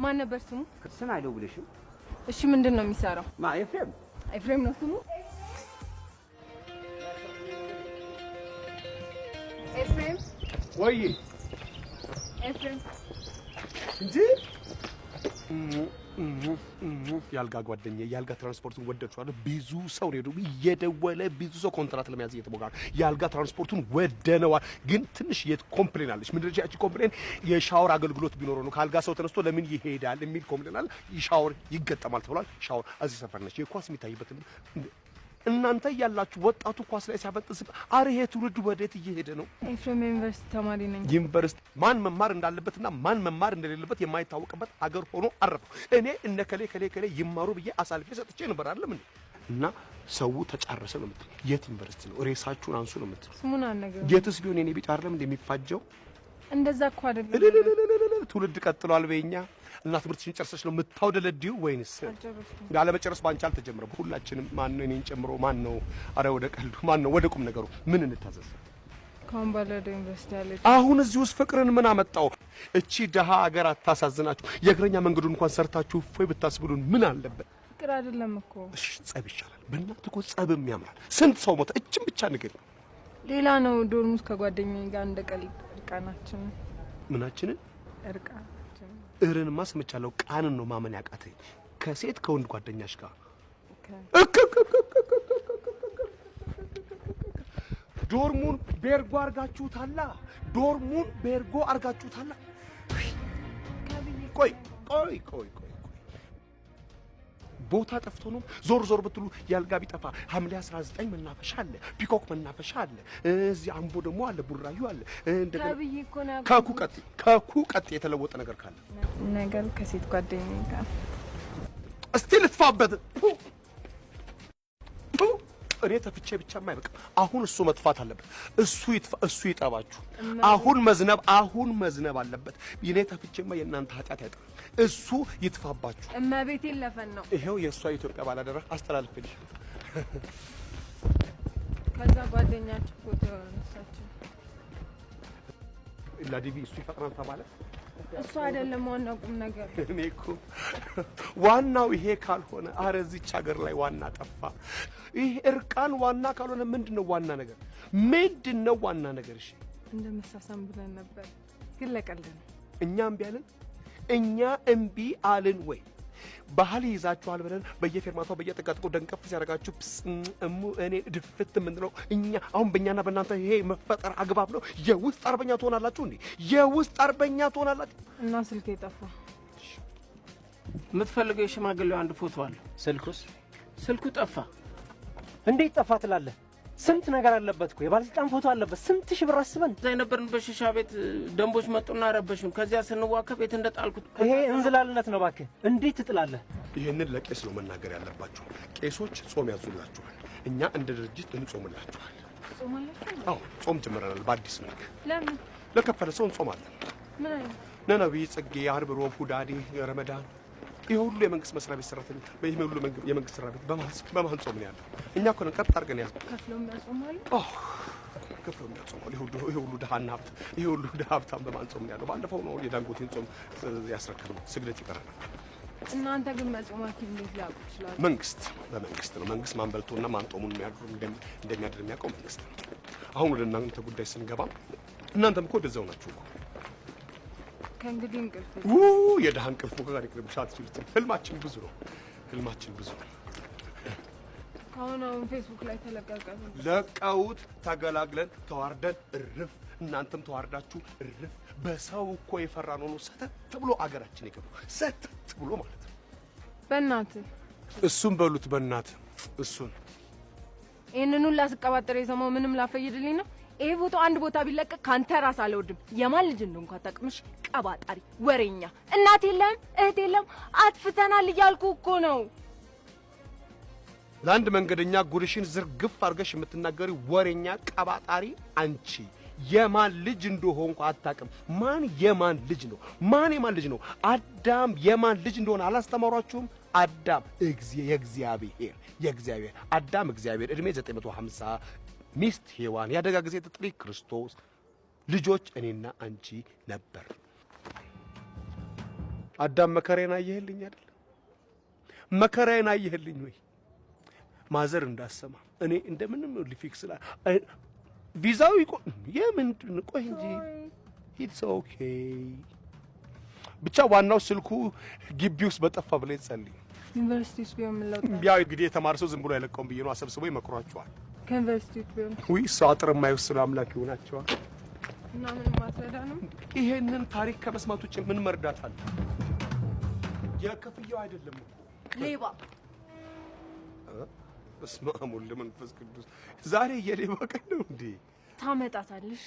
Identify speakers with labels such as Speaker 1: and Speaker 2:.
Speaker 1: ማን ነበር ስሙ?
Speaker 2: ስም አይለው ብለሽም።
Speaker 1: እሺ ምንድነው የሚሰራው?
Speaker 2: ኤፍሬም
Speaker 1: ነው ስሙ። ኤፍሬም
Speaker 3: ወይ
Speaker 1: ኤፍሬም
Speaker 3: እንጂ ያልጋ ጓደኛ ያልጋ ትራንስፖርቱን ወደድሽዋል? ብዙ ሰው ሄዶ እየደወለ ብዙ ሰው ኮንትራት ለመያዝ እየተሞከረ ያልጋ ትራንስፖርቱን ወደነዋል። ግን ትንሽ ኮምፕሌን አለች። ምንድነው ያቺ ኮምፕሌን? የሻወር አገልግሎት ቢኖረው ነው ካልጋ ሰው ተነስቶ ለምን ይሄዳል የሚል ኮምፕሌን አለ። ሻወር ይገጠማል ተብሏል። ሻወር እዚህ ሰፈር ነች። የኳስ የሚታይበት እናንተ ያላችሁ ወጣቱ ኳስ ላይ ሲያበጥስ አረ ይሄ ትውልድ ወዴት እየሄደ ነው?
Speaker 1: ኤፍሬም ዩኒቨርሲቲ ተማሪ ነኝ።
Speaker 3: ዩኒቨርሲቲ ማን መማር እንዳለበትና ማን መማር እንደሌለበት የማይታወቅበት አገር ሆኖ አረፈው። እኔ እነ ከሌ ይማሩ ብዬ አሳልፌ ሰጥቼ ነበር አይደለም እንዴ? እና ሰው ተጫረሰ ነው የምትል። የት ዩኒቨርሲቲ ነው? ሬሳችሁን አንሱ ነው የምትል።
Speaker 1: ስሙን አልነገርም።
Speaker 3: የትስ ቢሆን የኔ ቢጫ አይደለም እንደሚፋጀው።
Speaker 1: እንደዛ እኮ አይደለም።
Speaker 3: ትውልድ ቀጥሏል በእኛ። እና ትምህርትሽን ጨርሰሽ ነው የምታውደለድዩ ወይንስ ያለመጨረስ ባንቺ አልተጀመረም? ሁላችንም ማን ነው እኔን ጨምሮ ማን ነው? አረ ወደ ቀልዱ ማን ነው? ወደ ቁም ነገሩ ምን እንታዘዝ?
Speaker 1: ካሁን ባለደ ዩኒቨርሲቲ አለ።
Speaker 3: አሁን እዚህ ውስጥ ፍቅርን ምን አመጣው? እቺ ደሃ ሀገር አታሳዝናችሁ? የእግረኛ መንገዱን እንኳን ሰርታችሁ እፎይ ብታስብሉን ምን አለበት?
Speaker 1: ፍቅር አይደለም እኮ።
Speaker 3: እሺ ጸብ ይሻላል። በእናትህ እኮ ጸብም ያምራል። ስንት ሰው ሞተ። እቺም ብቻ ንገሪ።
Speaker 1: ሌላ ነው ዶርሙስ ከጓደኛዬ ጋር እንደቀልድ እርቃናችን
Speaker 3: ምናችንን
Speaker 1: እርቃናችን
Speaker 3: እርንማ ስምቻለሁ። ቃንን ነው ማመን ያቃተኝ። ከሴት ከወንድ ጓደኛሽ ጋር ዶርሙን ቤርጎ አርጋችሁታላ። ዶርሙን ቤርጎ አርጋችሁታላ። ቆይ ቦታ ጠፍቶ ነው? ዞር ብትሉ ያልጋ ቢጠፋ ሐምሌ 19 መናፈሻ አለ፣ ፒኮክ መናፈሻ አለ፣ እዚህ አምቦ ደግሞ አለ፣ ቡራዩ አለ። እንደገና ከኩ ቀጥ የተለወጠ ነገር ካለ
Speaker 1: ነገር ከሴት ጓደኛዬ ጋር
Speaker 3: እስቲ ልትፋበት። እኔ ተፍቼ ብቻማ አይበቃም። አሁን እሱ መጥፋት አለበት። እሱ ይጠባችሁ። አሁን መዝነብ አለበት። የኔ ተፍቼማ የእናንተ ኃጢአት አይጠፋም። እሱ ይጥፋባችሁ።
Speaker 1: እመቤቴን ለፈን ነው።
Speaker 3: ይሄው የእሷ ኢትዮጵያ ባላደራ አስተላልፈልሽ።
Speaker 1: ከዛ ጓደኛችሁ ፎቶ ያነሳችሁ
Speaker 3: ለዲቪ እሱ ይፈጥራል ተባለ።
Speaker 1: እሱ አይደለም ዋናው ቁም ነገር።
Speaker 3: እኔ እኮ ዋናው ይሄ ካልሆነ አረ እዚች ሀገር ላይ ዋና ጠፋ። ይሄ እርቃን ዋና ካልሆነ ምንድነው ዋና ነገር? ምንድነው ዋና ነገር? እሺ
Speaker 1: እንደመሳሳም ብለን ነበር፣ ግን ለቀልድ ነው።
Speaker 3: እኛ እምቢ አልን ወይ? ባህል ይዛችኋል ብለን በየፌርማታው በየጠቃጥቆ ደንቀፍ ሲያደርጋችሁ እኔ ድፍት ምንድነው? እኛ አሁን በእኛና በእናንተ ይሄ መፈጠር አግባብ ነው? የውስጥ አርበኛ ትሆናላችሁ እንዴ? የውስጥ አርበኛ ትሆናላችሁ።
Speaker 1: እና ስልክ የጠፋ
Speaker 4: የምትፈልገው የሽማግሌው አንድ ፎቶ አለ። ስልኩ ጠፋ።
Speaker 2: እንዴት ጠፋ ትላለህ? ስንት ነገር አለበት እኮ። የባለስልጣን ፎቶ አለበት። ስንት ሺህ ብር አስበን
Speaker 4: እዛ የነበርን በሽሻ ቤት ደንቦች መጡና ረበሹን። ከዚያ ስንዋከብ ቤት እንደጣልኩት።
Speaker 2: ይሄ እንዝላልነት ነው እባክህ። እንዴት ትጥላለህ?
Speaker 3: ይሄንን ለቄስ ነው መናገር ያለባችሁ። ቄሶች ጾም ያዙላችኋል። እኛ እንደ ድርጅት እንጾምላችኋል። አዎ ጾም ጀምረናል በአዲስ መልክ።
Speaker 1: ለምን?
Speaker 3: ለከፈለ ሰው እንጾማለን።
Speaker 1: ምን አይነት
Speaker 3: ነነብይ፣ ጽጌ፣ ዓርብ፣ ሮብ፣ ሁዳዴ፣ ረመዳን ይሄ ሁሉ የመንግስት መስሪያ ቤት ሰራተኛ በይሄ ሁሉ የመንግስት ሰራተኛ ቤት በማን ጾም ነው ያለው? እኛ እኮ ነን ቀጥ አድርገን ያዝነው።
Speaker 1: ከፍለው የሚያጾማሉ።
Speaker 3: ከፍለው የሚያጾማሉ። ይሄ ሁሉ ደሃና ሀብት ይሄ ሁሉ ደሃ ሀብታም በማን ጾም ነው ያለው? ባለፈው ነው የዳንጎቴን ጾም ያስረከብነው። ስግደት ይቀረናል።
Speaker 1: እናንተ ግን መጾማችሁ እንዴት ሊያውቁ ይችላሉ?
Speaker 3: በመንግስት ነው። መንግስት ማን በልቶና ማን ጾሙን እንደሚያድር የሚያውቀው መንግስት ነው። አሁን ወደ እናንተ ጉዳይ ስንገባ እናንተም እኮ ወደዛው ናችሁ እኮ።
Speaker 1: ከእንግዲህ እንቅልፍ
Speaker 3: የደሃ እንቅልፍ ጋር ይቅርብሽ። አትችሉትም። ህልማችን ብዙ ነው።
Speaker 1: አሁን ፌስቡክ ላይ ተለቀቀ።
Speaker 3: ለቀውት ተገላግለን ተዋርደን እርፍ። እናንተም ተዋርዳችሁ እርፍ። በሰው እኮ የፈራ ነው ሰተት ብሎ አገራችን የገቡ ሰተት ብሎ ማለት ነው።
Speaker 1: በእናትህ
Speaker 3: እሱን በሉት በእናትህ እሱን
Speaker 1: ይሄንን ሁሉ አስቀባጥሬ የሰማው ምንም ላፈይድልኝ ነው። ይሄ ፎቶ አንድ ቦታ ቢለቀቅ ካንተ ራስ አልወድም። የማን ልጅ እንደሆንኩ አታውቅምሽ? ቀባጣሪ፣ ወሬኛ። እናት የለም እህት የለም አጥፍተናል እያልኩ እኮ ነው።
Speaker 3: ለአንድ መንገደኛ ጉድሽን ዝርግፍ አድርገሽ የምትናገሪ ወሬኛ ቀባጣሪ አንቺ የማን ልጅ እንደሆንኩ አታውቅም። ማን የማን ልጅ ነው? የማን ልጅ ነው? አዳም የማን ልጅ እንደሆነ አላስተማሯችሁም? አዳም የእግዚአብሔር አዳም እግዚአብሔር እድሜ 950 ሚስት ሔዋን ያደጋ ጊዜ ተጥሪ ክርስቶስ ልጆች እኔና አንቺ ነበር። አዳም መከራዬን አየህልኝ አይደል? መከራዬን አየህልኝ ወይ? ማዘር እንዳሰማ እኔ እንደምንም ሊፊክስ ላ ቪዛው የምንድን ቆይ እንጂ ኢትስ ኦኬ። ብቻ ዋናው ስልኩ ግቢ ውስጥ በጠፋ ብለህ ጸልይ።
Speaker 1: ዩኒቨርሲቲ ውስጥ ቢሆን ምን ለውጥ?
Speaker 3: ያው እንግዲህ የተማረ ሰው ዝም ብሎ አይለቀውም ብዬ ነው። አሰብስቦ ይመክሯቸዋል።
Speaker 1: ከዩኒቨርሲቲ ውስጥ ቢሆን
Speaker 3: ወይ ሰው አጥር የማይወስኑ አምላክ ይሆናቸዋል።
Speaker 1: እና ምንም አትረዳንም።
Speaker 3: ይሄንን ታሪክ ከመስማት ውጭ ምን መርዳት አለ? የክፍያው አይደለም እኮ
Speaker 1: ሌባ።
Speaker 3: በስመ አብ ወወልድ ወመንፈስ ቅዱስ። ዛሬ የሌባ ቀን ነው እንዴ?
Speaker 1: ታመጣታለሽ